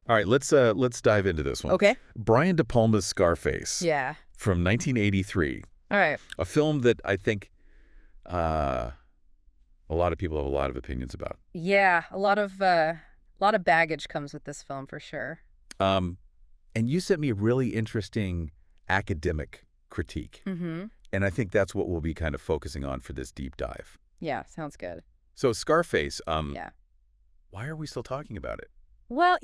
All right, let's dive into this one. Okay. Brian De Palma's Scarface. Yeah. From 1983. All right. A film that I think a lot of people have a lot of opinions about. Yeah, a lot of baggage comes with this film for sure. And you sent me a really interesting academic critique. Mm-hmm. And I think that's what we'll be kind of focusing on for this deep dive. Yeah, sounds good. So Scarface, yeah. Why are we still talking about it? Well,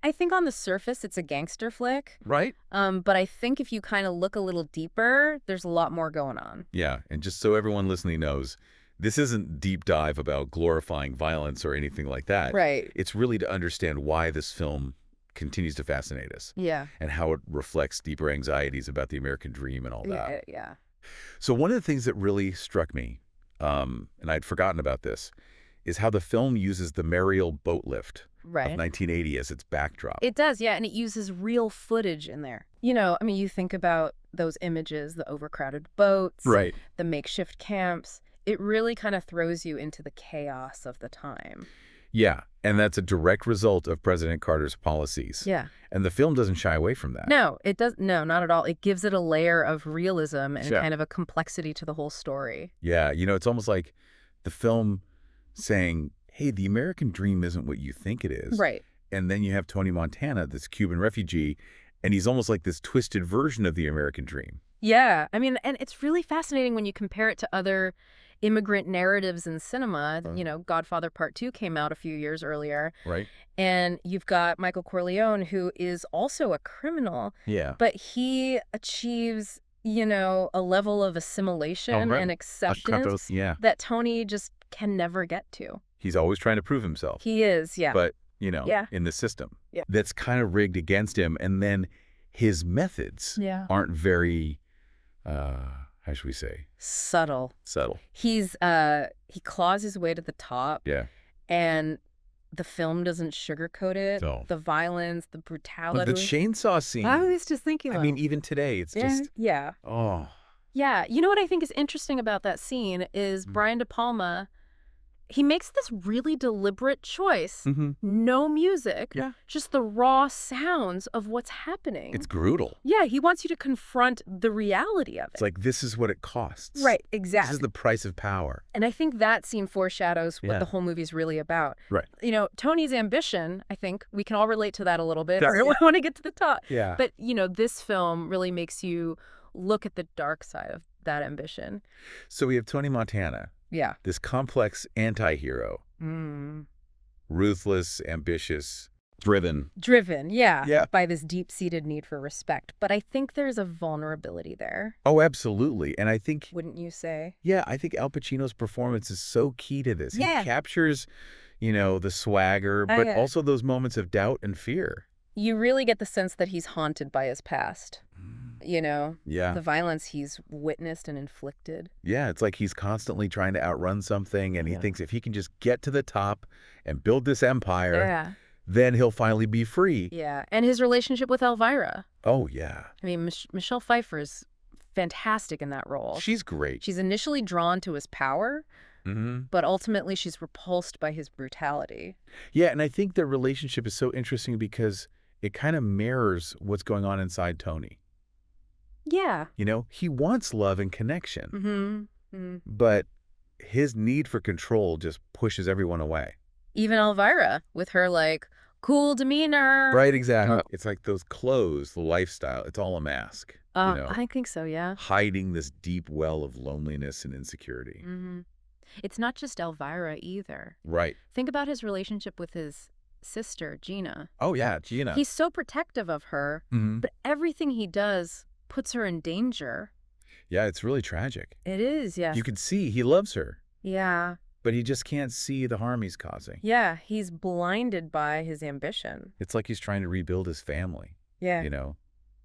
I think on the surface it's a gangster flick. Right? But I think if you kind of look a little deeper, there's a lot more going on. Yeah, and just so everyone listening knows, this isn't deep dive about glorifying violence or anything like that. Right. It's really to understand why this film continues to fascinate us. Yeah. And how it reflects deeper anxieties about the American dream and all that. Yeah. So one of the things that really struck me, and I'd forgotten about this, is how the film uses the Mariel boat lift of 1980 as its backdrop. It does, yeah, and it uses real footage in there. You think about those images, the overcrowded boats, right, the makeshift camps. It really kind of throws you into the chaos of the time. Yeah, and that's a direct result of President Carter's policies. Yeah. And the film doesn't shy away from that. No, it does. No, not at all. It gives it a layer of realism and kind of a complexity to the whole story. Yeah, it's almost like the film saying, hey, the American dream isn't what you think it is. Right. And then you have Tony Montana, this Cuban refugee, and he's almost like this twisted version of the American dream. Yeah. I mean, and it's really fascinating when you compare it to other immigrant narratives in cinema. Godfather Part 2 came out a few years earlier. Right. And you've got Michael Corleone, who is also a criminal. Yeah. But he achieves, a level of assimilation and acceptance that Tony just can never get to. He's always trying to prove himself. He is, yeah. But, in the system that's kind of rigged against him. And then his methods aren't very, how should we say? Subtle. He claws his way to the top. Yeah. And the film doesn't sugarcoat it. No. The violence, the brutality. But the chainsaw scene. I was just thinking I mean, even today, it's just. Yeah. Oh. Yeah. You know what I think is interesting about that scene is Brian De Palma, he makes this really deliberate choice. Mm-hmm. No music. Yeah. Just the raw sounds of what's happening. It's brutal. Yeah, he wants you to confront the reality of it. It's like, this is what it costs. Right, exactly. This is the price of power. And I think that scene foreshadows what the whole movie's really about. Right. Tony's ambition, I think we can all relate to that a little bit. Yeah. I want to get to the top. Yeah. But, this film really makes you look at the dark side of that ambition. So we have Tony Montana. Yeah. This complex anti-hero. Ruthless, ambitious, driven. Yeah. By this deep-seated need for respect. But I think there's a vulnerability there. Oh, absolutely. And I think... Wouldn't you say? Yeah, I think Al Pacino's performance is so key to this. Yeah. He captures, the swagger, but also those moments of doubt and fear. You really get the sense that he's haunted by his past. Yeah. The violence he's witnessed and inflicted. Yeah, it's like he's constantly trying to outrun something, and he thinks if he can just get to the top and build this empire, then he'll finally be free. Yeah, and his relationship with Elvira. Oh, yeah. I mean, Michelle Pfeiffer's fantastic in that role. She's great. She's initially drawn to his power, but ultimately she's repulsed by his brutality. Yeah, and I think their relationship is so interesting because it kind of mirrors what's going on inside Tony. Yeah. He wants love and connection, but his need for control just pushes everyone away. Even Elvira, with her, cool demeanor. Right, exactly. It's like those clothes, the lifestyle, it's all a mask. I think so, yeah. Hiding this deep well of loneliness and insecurity. It's not just Elvira either. Right. Think about his relationship with his sister, Gina. Oh, yeah, Gina. He's so protective of her, but everything he does puts her in danger. Yeah, it's really tragic. It is, yeah. You can see he loves her. Yeah. But he just can't see the harm he's causing. Yeah, he's blinded by his ambition. It's like he's trying to rebuild his family. Yeah.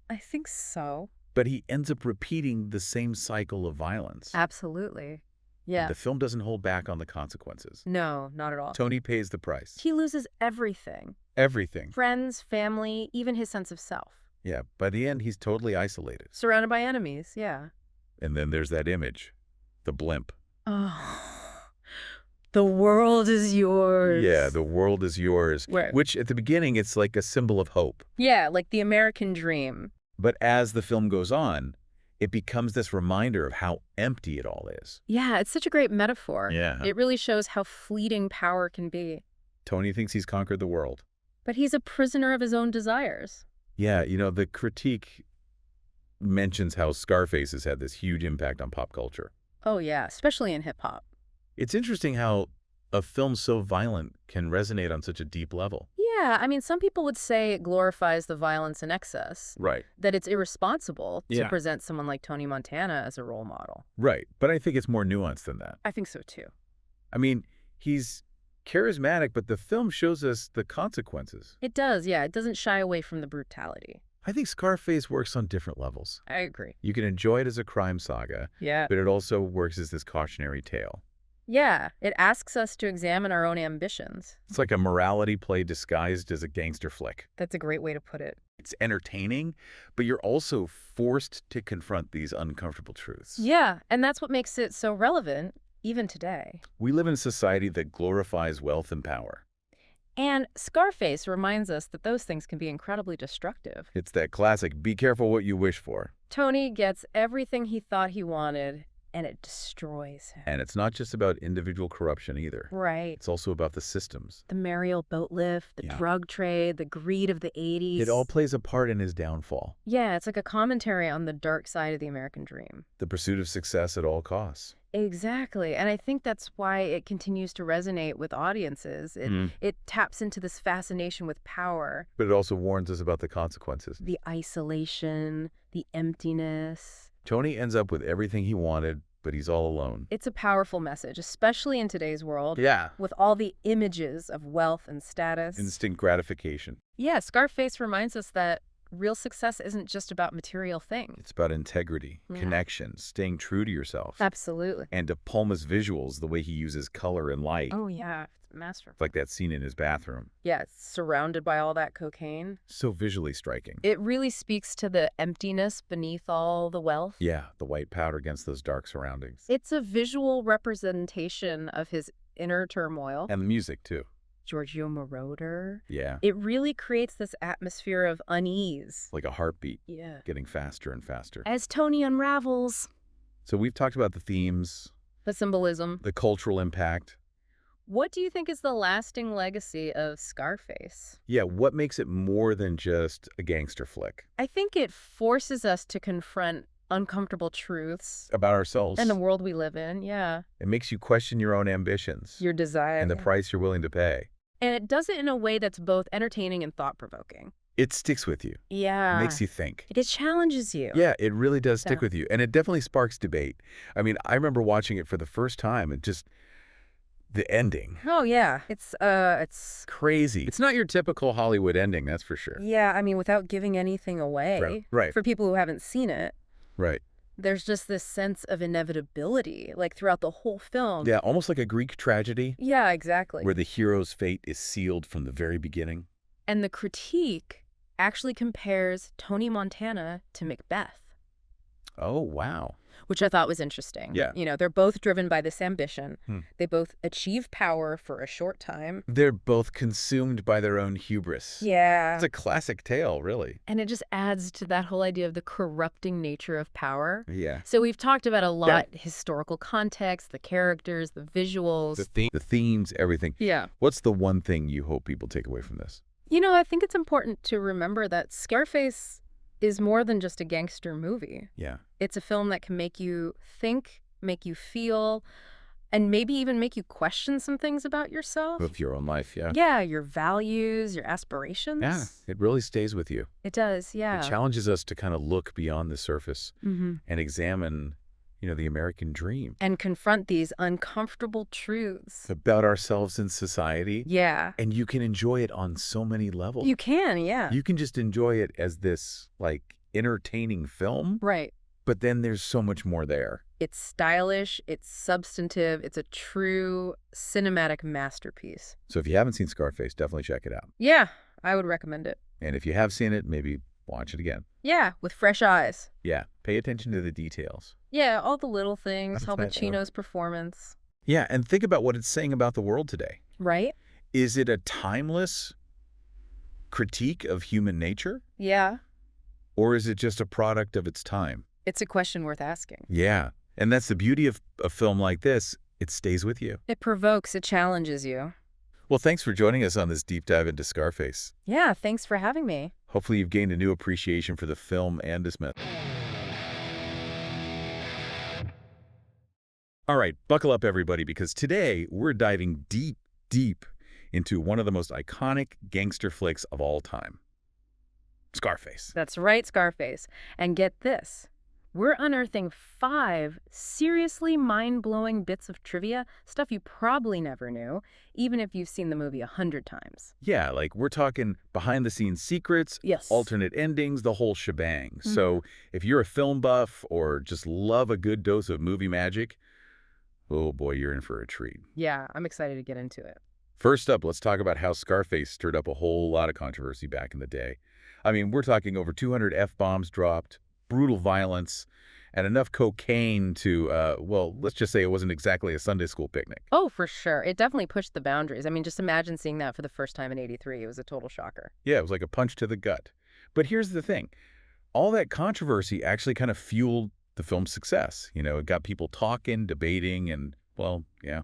I think so. But he ends up repeating the same cycle of violence. Absolutely. Yeah. The film doesn't hold back on the consequences. No, not at all. Tony pays the price. He loses everything. Everything. Friends, family, even his sense of self. Yeah, by the end, he's totally isolated. Surrounded by enemies, yeah. And then there's that image, the blimp. Oh, The world is yours. Yeah, the world is yours. Right. Which, at the beginning, it's like a symbol of hope. Yeah, like the American dream. But as the film goes on, it becomes this reminder of how empty it all is. Yeah, it's such a great metaphor. Yeah. It really shows how fleeting power can be. Tony thinks he's conquered the world. But he's a prisoner of his own desires. Yeah, the critique mentions how Scarface has had this huge impact on pop culture. Oh, yeah, especially in hip-hop. It's interesting how a film so violent can resonate on such a deep level. Yeah, I mean, some people would say it glorifies the violence in excess. Right. That it's irresponsible to Yeah. present someone like Tony Montana as a role model. Right. But I think it's more nuanced than that. I think so, too. I mean, he's charismatic, but the film shows us the consequences. It does, yeah. It doesn't shy away from the brutality. I think Scarface works on different levels. I agree. You can enjoy it as a crime saga, Yeah. but it also works as this cautionary tale. Yeah, it asks us to examine our own ambitions. It's like a morality play disguised as a gangster flick. That's a great way to put it. It's entertaining, but you're also forced to confront these uncomfortable truths. Yeah, and that's what makes it so relevant, even today. We live in a society that glorifies wealth and power. And Scarface reminds us that those things can be incredibly destructive. It's that classic, be careful what you wish for. Tony gets everything he thought he wanted, and it destroys him. And it's not just about individual corruption either. Right. It's also about the systems. The Mariel boat lift, the Yeah. drug trade, the greed of the 80s. It all plays a part in his downfall. Yeah, it's like a commentary on the dark side of the American dream. The pursuit of success at all costs. Exactly. And I think that's why it continues to resonate with audiences. It taps into this fascination with power. But it also warns us about the consequences. The isolation, the emptiness. Tony ends up with everything he wanted, but he's all alone. It's a powerful message, especially in today's world. Yeah. With all the images of wealth and status. Instant gratification. Yeah, Scarface reminds us that real success isn't just about material things. It's about integrity, Yeah. connection, staying true to yourself. Absolutely. And De Palma's visuals, the way he uses color and light. Oh, yeah. It's masterful. Like that scene in his bathroom. Yeah, it's surrounded by all that cocaine. So visually striking. It really speaks to the emptiness beneath all the wealth. Yeah, the white powder against those dark surroundings. It's a visual representation of his inner turmoil. And the music, too. Giorgio Moroder. Yeah. It really creates this atmosphere of unease. Like a heartbeat. Yeah. Getting faster and faster. As Tony unravels. So we've talked about the themes, The symbolism. the cultural impact. What do you think is the lasting legacy of Scarface? Yeah, what makes it more than just a gangster flick? I think it forces us to confront uncomfortable truths About ourselves. and the world we live in. Yeah. It makes you question your own ambitions. Your desire. And the price you're willing to pay. And it does it in a way that's both entertaining and thought-provoking. It sticks with you. Yeah. It makes you think. It challenges you. Yeah, it really does stick Yeah. with you. And it definitely sparks debate. I mean, I remember watching it for the first time and just the ending. Oh, yeah. It's Crazy. It's not your typical Hollywood ending, that's for sure. yeah, I mean, without giving anything away. Right. For people who haven't seen it, Right. there's just this sense of inevitability, like throughout the whole film. Yeah, almost like a Greek tragedy Yeah, exactly. where the hero's fate is sealed from the very beginning. And the critique actually compares Tony Montana to Macbeth, Oh, wow. which I thought was interesting. Yeah. You know, they're both driven by this ambition. Hmm. They both achieve power for a short time. They're both consumed by their own hubris. Yeah. It's a classic tale, really. And it just adds to that whole idea of the corrupting nature of power. Yeah. So we've talked about a lot, historical context, the characters, the visuals. The themes, everything. Yeah. What's the one thing you hope people take away from this? You know, I think it's important to remember that Scarface is more than just a gangster movie. Yeah. It's a film that can make you think, make you feel, and maybe even make you question some things about yourself. Of your own life, yeah. Yeah, your values, your aspirations. Yeah, it really stays with you. It does, yeah. It challenges us to kind of look beyond the surface Mm-hmm. and examine, the American dream. And confront these uncomfortable truths. About ourselves in society. Yeah. And you can enjoy it on so many levels. You can, yeah. You can just enjoy it as this, entertaining film. Right. But then there's so much more there. It's stylish, it's substantive, it's a true cinematic masterpiece. So if you haven't seen Scarface, definitely check it out. Yeah, I would recommend it. And if you have seen it, maybe watch it again. Yeah, with fresh eyes. Yeah, pay attention to the details. Yeah, all the little things, That's Al right, Pacino's performance. Yeah, and think about what it's saying about the world today. Right? Is it a timeless critique of human nature? Yeah. Or is it just a product of its time? It's a question worth asking. Yeah, and that's the beauty of a film like this. It stays with you. It provokes, it challenges you. Well, thanks for joining us on this deep dive into Scarface. Yeah, thanks for having me. Hopefully you've gained a new appreciation for the film and its method. All right, buckle up, everybody, because today we're diving deep, deep into one of the most iconic gangster flicks of all time, Scarface. That's right, Scarface. And get this. We're unearthing 5 seriously mind-blowing bits of trivia, stuff you probably never knew, even if you've seen the movie 100 times. Yeah, like we're talking behind-the-scenes secrets, Yes. alternate endings, the whole shebang. So if you're a film buff or just love a good dose of movie magic, oh boy, you're in for a treat. Yeah, I'm excited to get into it. First up, let's talk about how Scarface stirred up a whole lot of controversy back in the day. I mean, we're talking over 200 F-bombs dropped, brutal violence, and enough cocaine to, well, let's just say it wasn't exactly a Sunday school picnic. Oh, for sure. It definitely pushed the boundaries. I mean, just imagine seeing that for the first time in '83. It was a total shocker. Yeah, it was like a punch to the gut. But here's the thing. All that controversy actually kind of fueled the film's success. You know, it got people talking, debating, and, well, yeah,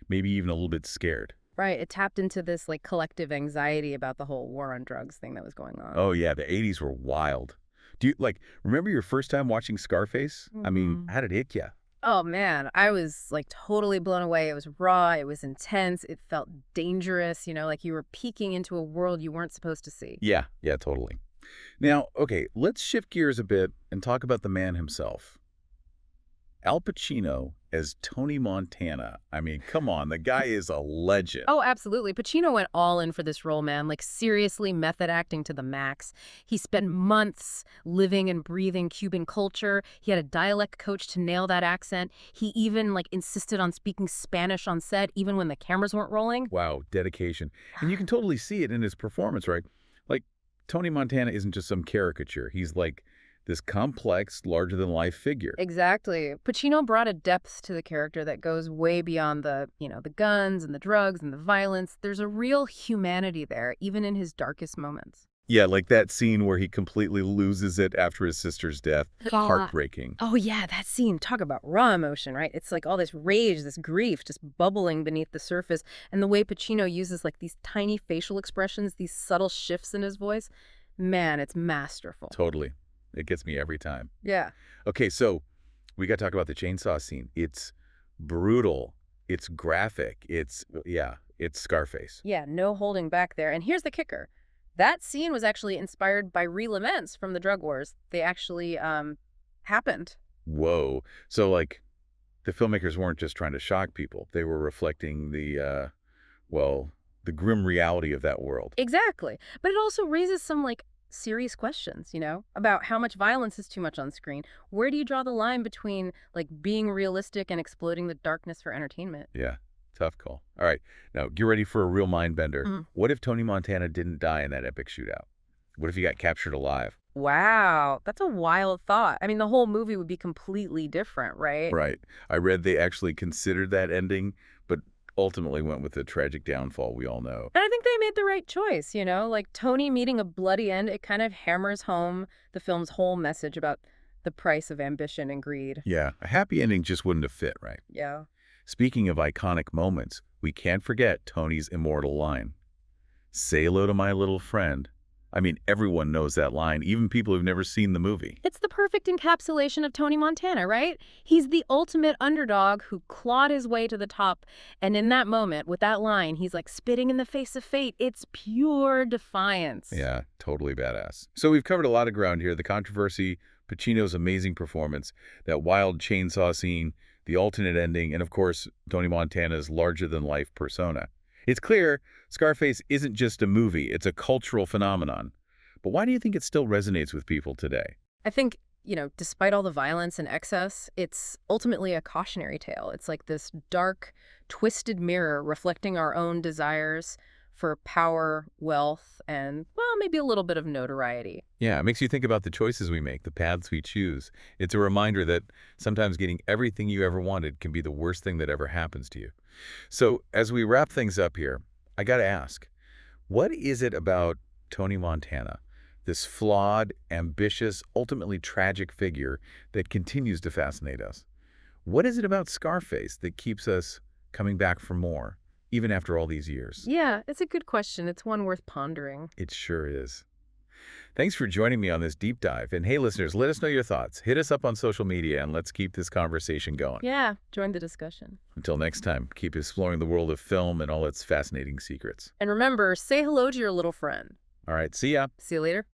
maybe even a little bit scared. Right. It tapped into this, like, collective anxiety about the whole war on drugs thing that was going on. Oh, yeah, the 80s were wild. Do you, like, remember your first time watching Scarface? I mean, how did it hit you? Oh, man. I was, like, totally blown away. It was raw. It was intense. It felt dangerous, you know, like you were peeking into a world you weren't supposed to see. Yeah, totally. Now, okay, let's shift gears a bit and talk about the man himself. Al Pacino as Tony Montana. I mean, come on, the guy is a legend. Oh, absolutely. Pacino went all in for this role, man. Like, seriously method acting to the max. He spent months living and breathing Cuban culture. He had a dialect coach to nail that accent. He even, like, insisted on speaking Spanish on set, even when the cameras weren't rolling. Wow, dedication. And you can totally see it in his performance, right? Like, Tony Montana isn't just some caricature. He's like this complex, larger-than-life figure. Exactly. Pacino brought a depth to the character that goes way beyond the, the guns and the drugs and the violence. There's a real humanity there, even in his darkest moments. Yeah, like that scene where he completely loses it after his sister's death. Heartbreaking. Oh, yeah, that scene. Talk about raw emotion, right? It's like all this rage, this grief just bubbling beneath the surface. And the way Pacino uses like these tiny facial expressions, these subtle shifts in his voice, man, it's masterful. Totally. It gets me every time. Yeah. Okay, so we got to talk about the chainsaw scene. It's brutal. It's graphic. It's Scarface. Yeah, no holding back there. And here's the kicker. That scene was actually inspired by real events from the drug wars. They actually happened. Whoa. So, like, the filmmakers weren't just trying to shock people. They were reflecting the grim reality of that world. Exactly. But it also raises some, like, serious questions, about how much violence is too much on screen. Where do you draw the line between, like, being realistic and exploiting the darkness for entertainment? Yeah. Tough call. All right. Now, get ready for a real mind bender. What if Tony Montana didn't die in that epic shootout? What if he got captured alive? Wow. That's a wild thought. I mean, the whole movie would be completely different, right? Right. I read they actually considered that ending, but ultimately went with the tragic downfall we all know. And I think they made the right choice, Like Tony meeting a bloody end, it kind of hammers home the film's whole message about the price of ambition and greed. Yeah. A happy ending just wouldn't have fit, right? Yeah. Speaking of iconic moments, we can't forget Tony's immortal line. Say hello to my little friend. I mean, everyone knows that line, even people who've never seen the movie. It's the perfect encapsulation of Tony Montana, right? He's the ultimate underdog who clawed his way to the top. And in that moment, with that line, he's like spitting in the face of fate. It's pure defiance. Yeah, totally badass. So we've covered a lot of ground here. The controversy, Pacino's amazing performance, that wild chainsaw scene, the alternate ending, and of course, Tony Montana's larger-than-life persona. It's clear Scarface isn't just a movie, it's a cultural phenomenon. But why do you think it still resonates with people today? I think, despite all the violence and excess, it's ultimately a cautionary tale. It's like this dark, twisted mirror reflecting our own desires for power, wealth, and, well, maybe a little bit of notoriety. Yeah, it makes you think about the choices we make, the paths we choose. It's a reminder that sometimes getting everything you ever wanted can be the worst thing that ever happens to you. So as we wrap things up here, I got to ask, what is it about Tony Montana, this flawed, ambitious, ultimately tragic figure that continues to fascinate us? What is it about Scarface that keeps us coming back for more, even after all these years? Yeah, it's a good question. It's one worth pondering. It sure is. Thanks for joining me on this deep dive. And hey, listeners, let us know your thoughts. Hit us up on social media and let's keep this conversation going. Yeah, join the discussion. Until next time, keep exploring the world of film and all its fascinating secrets. And remember, say hello to your little friend. All right, see ya. See you later.